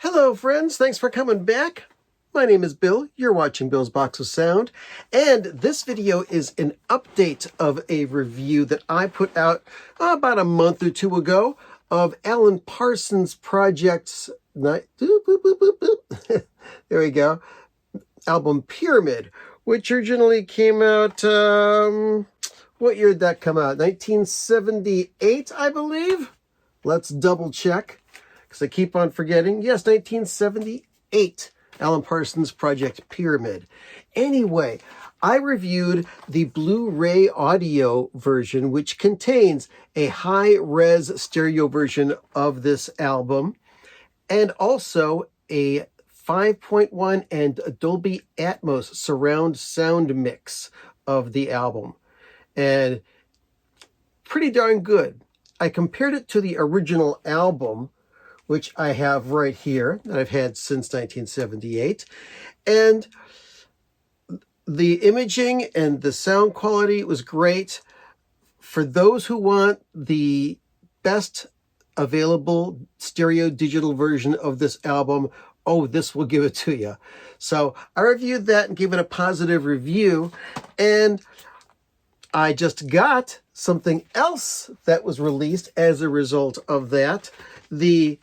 Hello friends, thanks for coming back. My name is Bill, you're watching Bill's Box of Sound, and this video is an update of a review that I put out about a month or two ago of Alan Parsons Project's, there we go, album Pyramid, which originally came out, what year did that come out? 1978, I believe? Let's double check, because I keep on forgetting. Yes, 1978, Alan Parsons Project Pyramid. Anyway, I reviewed the Blu-ray audio version, which contains a high-res stereo version of this album, and also a 5.1 and Dolby Atmos surround sound mix of the album. And pretty darn good. I compared it to the original album, which I have right here, that I've had since 1978. And the imaging and the sound quality was great. For those who want the best available stereo digital version of this album, oh, this will give it to you. So I reviewed that and gave it a positive review. And I just got something else that was released as a result of that. The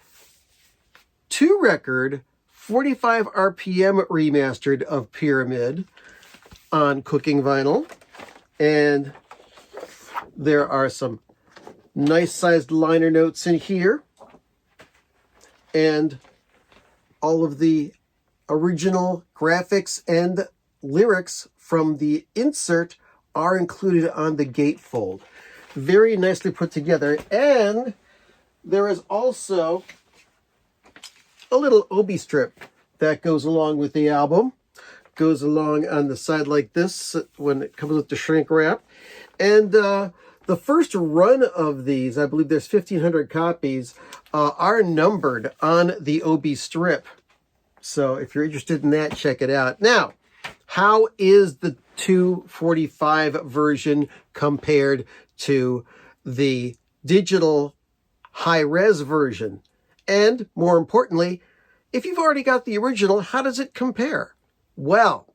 2-record 45 RPM remastered of Pyramid on cooking vinyl. And there are some nice sized liner notes in here. And all of the original graphics and lyrics from the insert are included on the gatefold. Very nicely put together. And there is also a little obi strip that goes along with the album. Goes along on the side like this when it comes with the shrink wrap. And the first run of these, I believe there's 1,500 copies, are numbered on the obi strip. So if you're interested in that, check it out. Now, how is the 245 version compared to the digital high-res version? And more importantly, if you've already got the original, how does it compare? Well,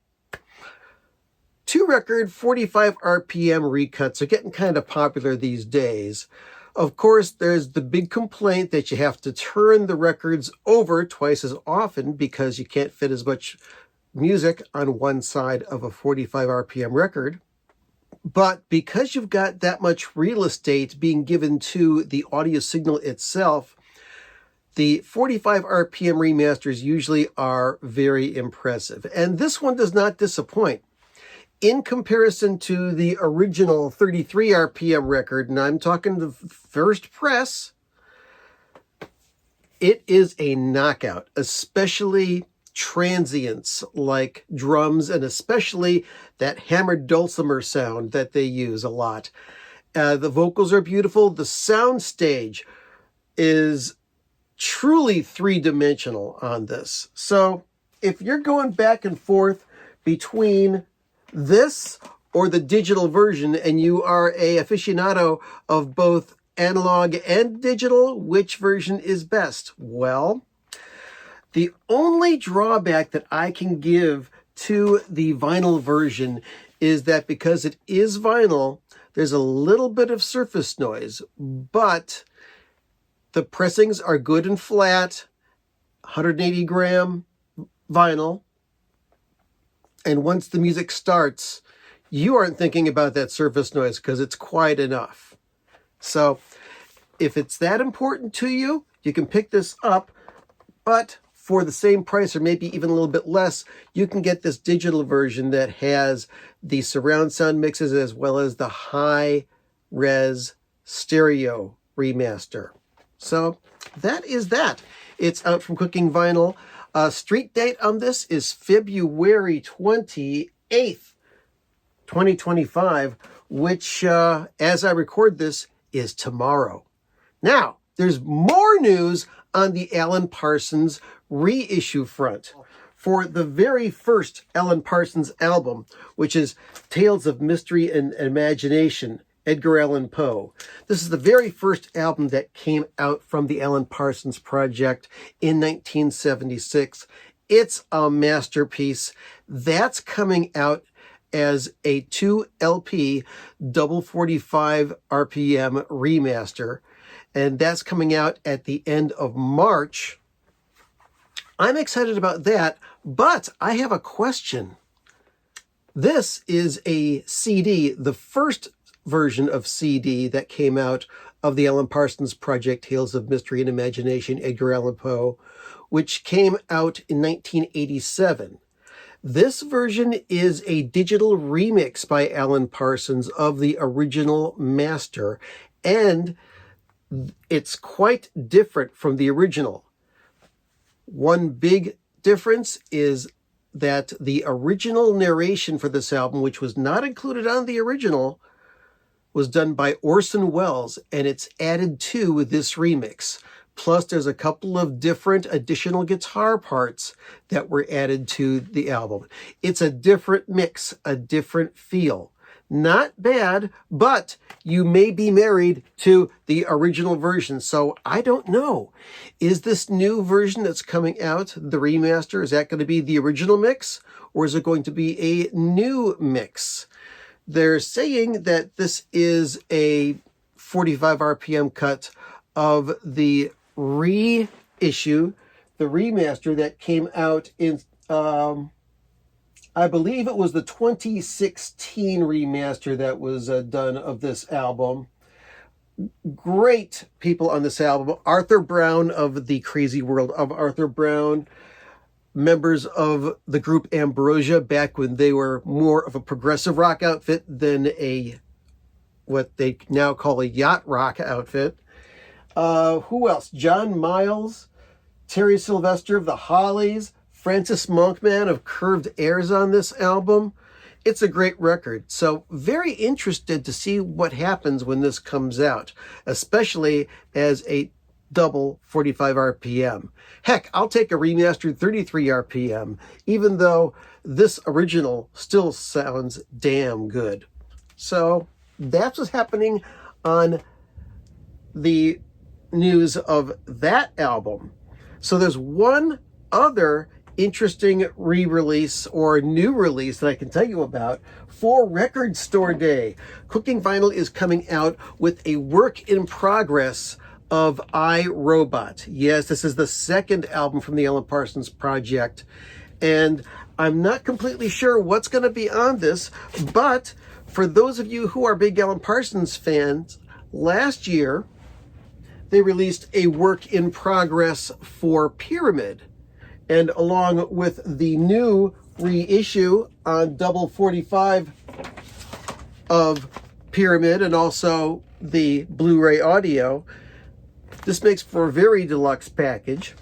2-record 45 RPM recuts are getting kind of popular these days. Of course, there's the big complaint that you have to turn the records over twice as often because you can't fit as much music on one side of a 45 RPM record. But because you've got that much real estate being given to the audio signal itself, the 45 RPM remasters usually are very impressive. And this one does not disappoint. In comparison to the original 33 RPM record, and I'm talking the first press, it is a knockout, especially transients like drums, and especially that hammered dulcimer sound that they use a lot. The vocals are beautiful. The sound stage is truly three-dimensional on this. So if you're going back and forth between this or the digital version, and you are a aficionado of both analog and digital, which version is best? Well, the only drawback that I can give to the vinyl version is that because it is vinyl, there's a little bit of surface noise, but the pressings are good and flat, 180 gram vinyl, and once the music starts, you aren't thinking about that surface noise because it's quiet enough. So if it's that important to you, you can pick this up, but for the same price or maybe even a little bit less, you can get this digital version that has the surround sound mixes as well as the high-res stereo remaster. So that is that. It's out from Cooking Vinyl. Street date on this is February 28th, 2025, which, as I record this, is tomorrow. Now, there's more news on the Alan Parsons reissue front. For the very first Alan Parsons album, which is Tales of Mystery and Imagination, Edgar Allan Poe. This is the very first album that came out from the Alan Parsons Project in 1976. It's a masterpiece. That's coming out as a 2 LP double 45 RPM remaster, and that's coming out at the end of March. I'm excited about that, but I have a question. This is a CD, the first version of CD that came out of the Alan Parsons Project, Tales of Mystery and Imagination, Edgar Allan Poe, which came out in 1987. This version is a digital remix by Alan Parsons of the original master, and it's quite different from the original. One big difference is that the original narration for this album, which was not included on the original, was done by Orson Welles, and it's added to this remix. Plus, there's a couple of different additional guitar parts that were added to the album. It's a different mix, a different feel. Not bad, but you may be married to the original version, so I don't know. Is this new version that's coming out, the remaster, is that going to be the original mix, or is it going to be a new mix? They're saying that this is a 45 RPM cut of the reissue, the remaster that came out in, I believe it was the 2016 remaster that was done of this album. Great people on this album. Arthur Brown of the Crazy World of Arthur Brown, members of the group Ambrosia back when they were more of a progressive rock outfit than a what they now call a yacht rock outfit. Who else? John Miles, Terry Sylvester of the Hollies, Francis Monkman of Curved Airs on this album. It's a great record. So very interested to see what happens when this comes out, especially as a double 45 RPM. Heck, I'll take a remastered 33 RPM, even though this original still sounds damn good. So that's what's happening on the news of that album. So there's one other interesting re-release or new release that I can tell you about for Record Store Day. Cooking Vinyl is coming out with a work in progress of I, Robot. Yes, this is the second album from the Alan Parsons Project, and I'm not completely sure what's going to be on this, but for those of you who are big Alan Parsons fans, last year they released a work in progress for Pyramid, and along with the new reissue on double 45 of Pyramid and also the Blu-ray audio, this makes for a very deluxe package.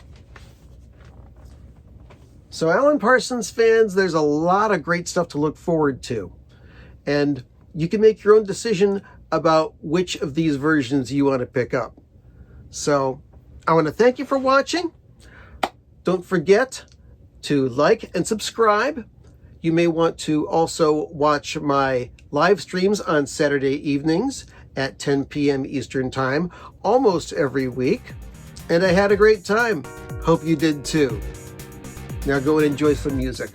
So Alan Parsons fans, there's a lot of great stuff to look forward to. And you can make your own decision about which of these versions you want to pick up. So I want to thank you for watching. Don't forget to like and subscribe. You may want to also watch my live streams on Saturday evenings at 10 p.m. Eastern Time, almost every week. And I had a great time. Hope you did too. Now go and enjoy some music.